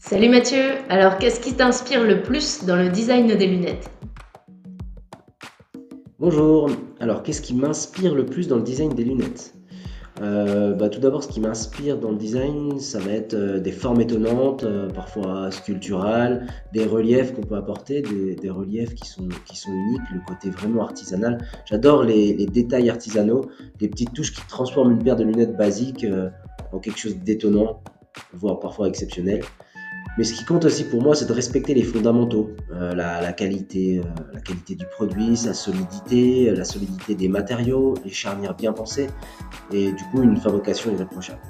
Salut Mathieu, alors qu'est-ce qui t'inspire le plus dans le design des lunettes? Bonjour. Alors, qu'est-ce qui m'inspire le plus dans le design des lunettes? Tout d'abord, ce qui m'inspire dans le design, ça va être des formes étonnantes, parfois sculpturales, des reliefs qu'on peut apporter, des reliefs qui sont uniques, le côté vraiment artisanal. J'adore les détails artisanaux, les petites touches qui transforment une paire de lunettes basiques en quelque chose d'étonnant, voire parfois exceptionnel. Mais ce qui compte aussi pour moi, c'est de respecter les fondamentaux, la qualité du produit, sa solidité, la solidité des matériaux, les charnières bien pensées, et du coup une fabrication irréprochable.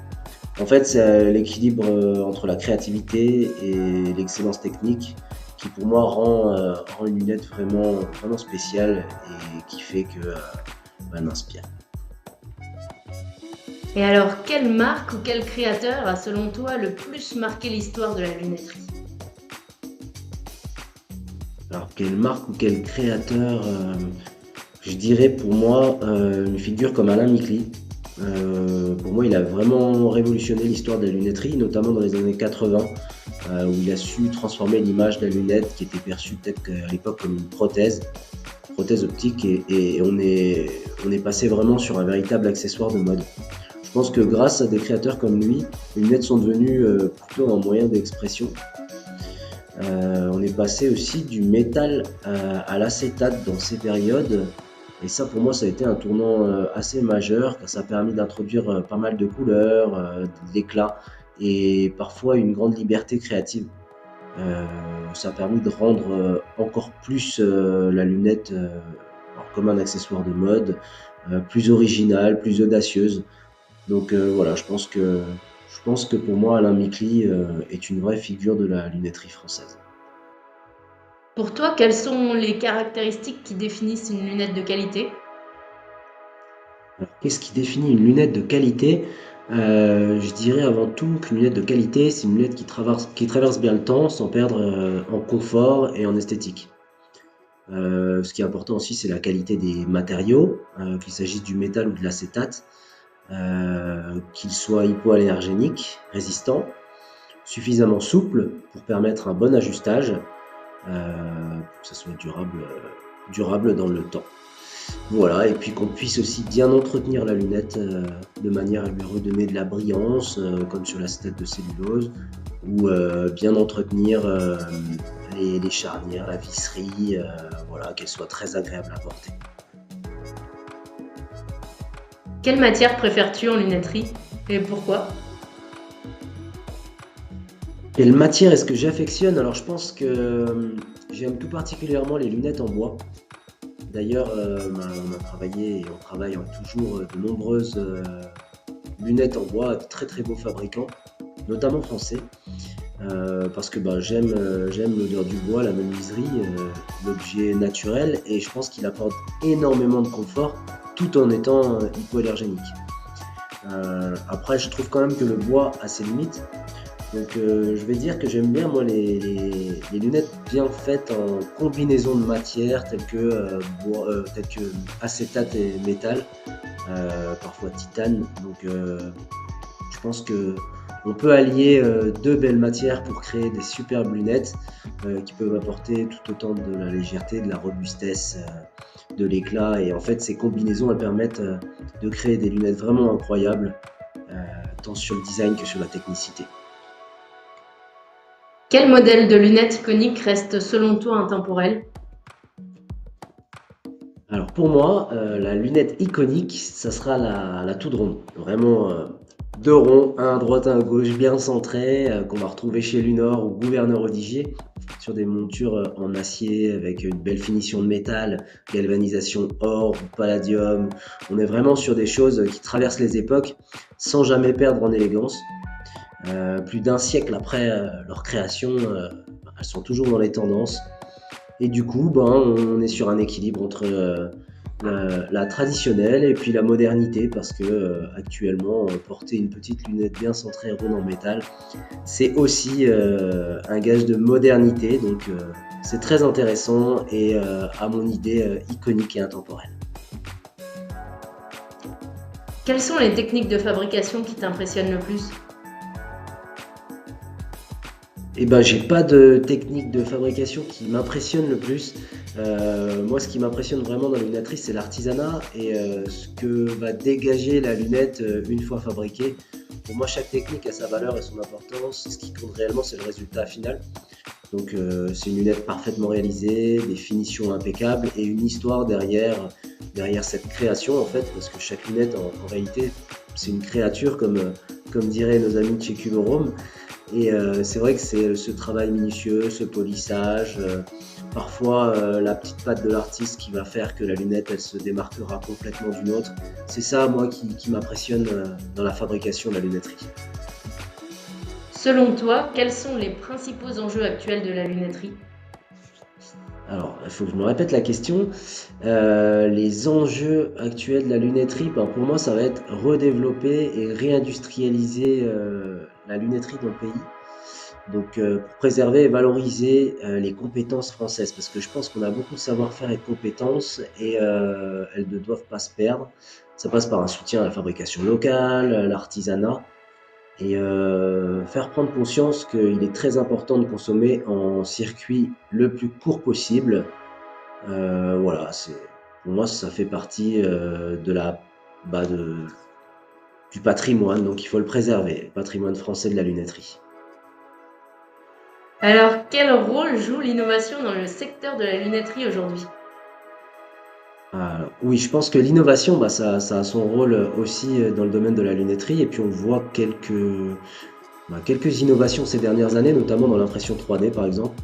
En fait, c'est l'équilibre entre la créativité et l'excellence technique qui pour moi rend une lunette vraiment spéciale et qui fait que elle m'inspire. Et alors, quelle marque ou quel créateur a selon toi le plus marqué l'histoire de la lunetterie? Alors, quelle marque ou quel créateur je dirais pour moi une figure comme Alain Micli. Pour moi, il a vraiment révolutionné l'histoire de la lunetterie, notamment dans les années 80, où il a su transformer l'image de la lunette qui était perçue peut-être à l'époque comme une prothèse optique, et on est passé vraiment sur un véritable accessoire de mode. Je pense que grâce à des créateurs comme lui, les lunettes sont devenues plutôt un moyen d'expression. On est passé aussi du métal à l'acétate dans ces périodes. Et ça, pour moi, ça a été un tournant assez majeur, car ça a permis d'introduire pas mal de couleurs, de l'éclat et parfois une grande liberté créative. Euh, Ça a permis de rendre encore plus la lunette alors comme un accessoire de mode, plus originale, plus audacieuse. Donc voilà, je pense que pour moi, Alain Micli est une vraie figure de la lunetterie française. Pour toi, quelles sont les caractéristiques qui définissent une lunette de qualité? Alors, qu'est-ce qui définit une lunette de qualité? Je dirais avant tout qu'une lunette de qualité, c'est une lunette qui traverse bien le temps sans perdre en confort et en esthétique. Ce qui est important aussi, c'est la qualité des matériaux, qu'il s'agisse du métal ou de l'acétate, qu'il soit hypoallergénique, résistant, suffisamment souple pour permettre un bon ajustage, pour que ça soit durable dans le temps. Voilà, et puis qu'on puisse aussi bien entretenir la lunette de manière à lui redonner de la brillance, comme sur l'acétate de cellulose, ou bien entretenir les charnières, la visserie, voilà, qu'elle soit très agréable à porter. Quelle matière préfères-tu en lunetterie et pourquoi? Quelle matière est-ce que j'affectionne? Alors je pense que j'aime tout particulièrement les lunettes en bois. D'ailleurs, on a travaillé et on travaille toujours de nombreuses lunettes en bois, de très très beaux fabricants, notamment français, parce que j'aime l'odeur du bois, la menuiserie, l'objet naturel, et je pense qu'il apporte énormément de confort tout en étant hypoallergénique. Après, je trouve quand même que le bois a ses limites, donc je vais dire que j'aime bien moi les lunettes bien faites en combinaison de matières telles que acétate et métal, parfois titane. Donc je pense que on peut allier deux belles matières pour créer des superbes lunettes qui peuvent apporter tout autant de la légèreté, de la robustesse, de l'éclat. Et en fait, ces combinaisons, elles permettent de créer des lunettes vraiment incroyables, tant sur le design que sur la technicité. Quel modèle de lunettes iconique reste selon toi intemporel? Alors pour moi, la lunette iconique, ça sera la toute ronde. Vraiment deux ronds, un à droite, un à gauche, bien centrés, qu'on va retrouver chez Lunor ou Gouverneur Odigier, sur des montures en acier avec une belle finition de métal, galvanisation or ou palladium. On est vraiment sur des choses qui traversent les époques sans jamais perdre en élégance. Plus d'un siècle après leur création, elles sont toujours dans les tendances. Et du coup, on est sur un équilibre entre la traditionnelle et puis la modernité, parce que actuellement, porter une petite lunette bien centrée ronde en métal, c'est aussi un gage de modernité. Donc, c'est très intéressant et à mon idée iconique et intemporel. Quelles sont les techniques de fabrication qui t'impressionnent le plus? Et ben, j'ai pas de technique de fabrication qui m'impressionne le plus. Moi, ce qui m'impressionne vraiment dans la lunetterie, c'est l'artisanat et ce que va dégager la lunette une fois fabriquée. Pour moi, chaque technique a sa valeur et son importance. Ce qui compte réellement, c'est le résultat final. Donc, c'est une lunette parfaitement réalisée, des finitions impeccables et une histoire derrière cette création, en fait, parce que chaque lunette, en réalité, c'est une créature, comme diraient nos amis de chez Cuberome. Et c'est vrai que c'est ce travail minutieux, ce polissage, parfois la petite patte de l'artiste qui va faire que la lunette, elle se démarquera complètement d'une autre. C'est ça, moi, qui m'impressionne dans la fabrication de la lunetterie. Selon toi, quels sont les principaux enjeux actuels de la lunetterie? Alors, il faut que je me répète la question. Les enjeux actuels de la lunetterie, ben, pour moi, ça va être redévelopper et réindustrialiser la lunetterie dans le pays. Donc, pour préserver et valoriser les compétences françaises, parce que je pense qu'on a beaucoup de savoir-faire et de compétences et elles ne doivent pas se perdre. Ça passe par un soutien à la fabrication locale, à l'artisanat, et faire prendre conscience qu'il est très important de consommer en circuit le plus court possible. Voilà, pour moi, ça fait partie bah, de, du patrimoine, donc il faut le préserver, le patrimoine français de la lunetterie. Alors, quel rôle joue l'innovation dans le secteur de la lunetterie aujourd'hui? Oui, je pense que l'innovation, bah, ça a son rôle aussi dans le domaine de la lunetterie, et puis on voit quelques innovations ces dernières années, notamment dans l'impression 3D par exemple,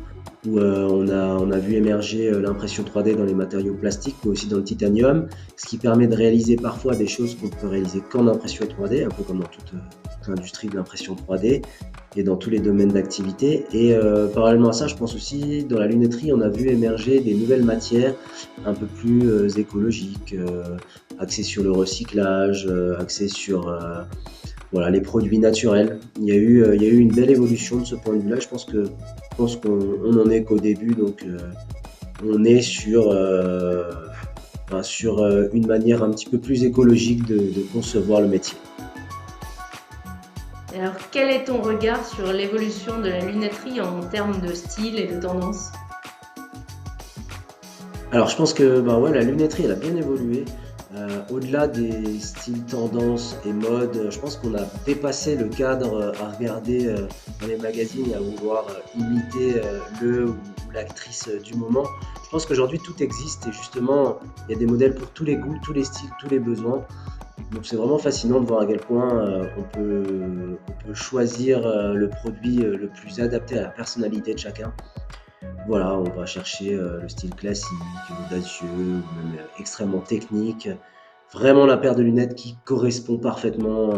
où on a vu émerger l'impression 3D dans les matériaux plastiques, mais aussi dans le titanium, ce qui permet de réaliser parfois des choses qu'on ne peut réaliser qu'en impression 3D, un peu comme dans toute l'industrie de l'impression 3D et dans tous les domaines d'activité. Et parallèlement à ça, je pense aussi dans la lunetterie, on a vu émerger des nouvelles matières un peu plus écologiques, axées sur le recyclage, axées sur voilà, les produits naturels. Il y a eu une belle évolution de ce point de vue-là. Je pense qu'on en est qu'au début, donc on est sur une manière un petit peu plus écologique de concevoir le métier. Alors, quel est ton regard sur l'évolution de la lunetterie en termes de style et de tendance? Alors je pense que bah ouais, la lunetterie elle a bien évolué. Au-delà des styles tendances et modes, je pense qu'on a dépassé le cadre à regarder dans les magazines et à vouloir imiter le ou l'actrice du moment. Je pense qu'aujourd'hui tout existe et justement il y a des modèles pour tous les goûts, tous les styles, tous les besoins. Donc c'est vraiment fascinant de voir à quel point on peut choisir le produit le plus adapté à la personnalité de chacun. Voilà, on va chercher le style classique, audacieux, ou même extrêmement technique. Vraiment la paire de lunettes qui correspond parfaitement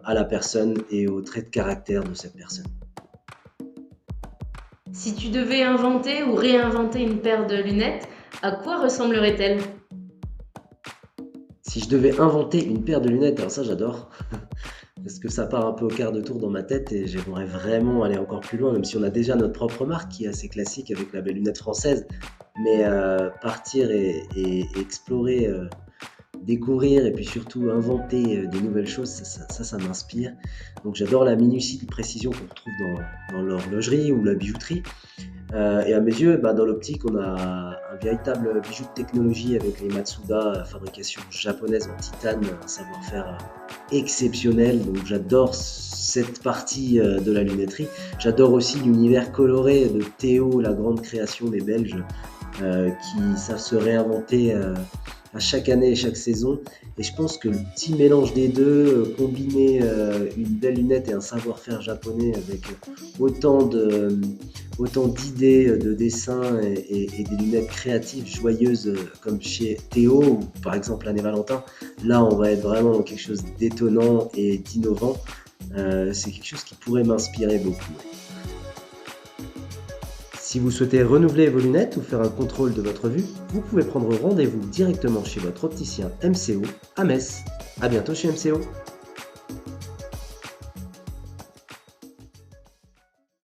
à la personne et aux traits de caractère de cette personne. Si tu devais inventer ou réinventer une paire de lunettes, à quoi ressemblerait-elle? Si je devais inventer une paire de lunettes, alors ça j'adore, parce que ça part un peu au quart de tour dans ma tête et j'aimerais vraiment aller encore plus loin, même si on a déjà notre propre marque qui est assez classique avec la belle lunette française. Mais partir et explorer, découvrir et puis surtout inventer des nouvelles choses, ça m'inspire. Donc j'adore la minutie, la précision qu'on retrouve dans l'horlogerie ou la bijouterie. Et à mes yeux, bah, dans l'optique, on a un véritable bijou de technologie avec les Matsuda, fabrication japonaise en titane, un savoir-faire exceptionnel. Donc j'adore cette partie de la lunetterie. J'adore aussi l'univers coloré de Théo, la grande création des Belges, qui savent se réinventer à chaque année et chaque saison. Et je pense que le petit mélange des deux, combiner une belle lunette et un savoir-faire japonais avec autant de, autant d'idées de dessins et des lunettes créatives, joyeuses, comme chez Théo ou par exemple l'année Valentin, là on va être vraiment dans quelque chose d'étonnant et d'innovant. C'est quelque chose qui pourrait m'inspirer beaucoup. Si vous souhaitez renouveler vos lunettes ou faire un contrôle de votre vue, vous pouvez prendre rendez-vous directement chez votre opticien MCO à Metz. A bientôt chez MCO.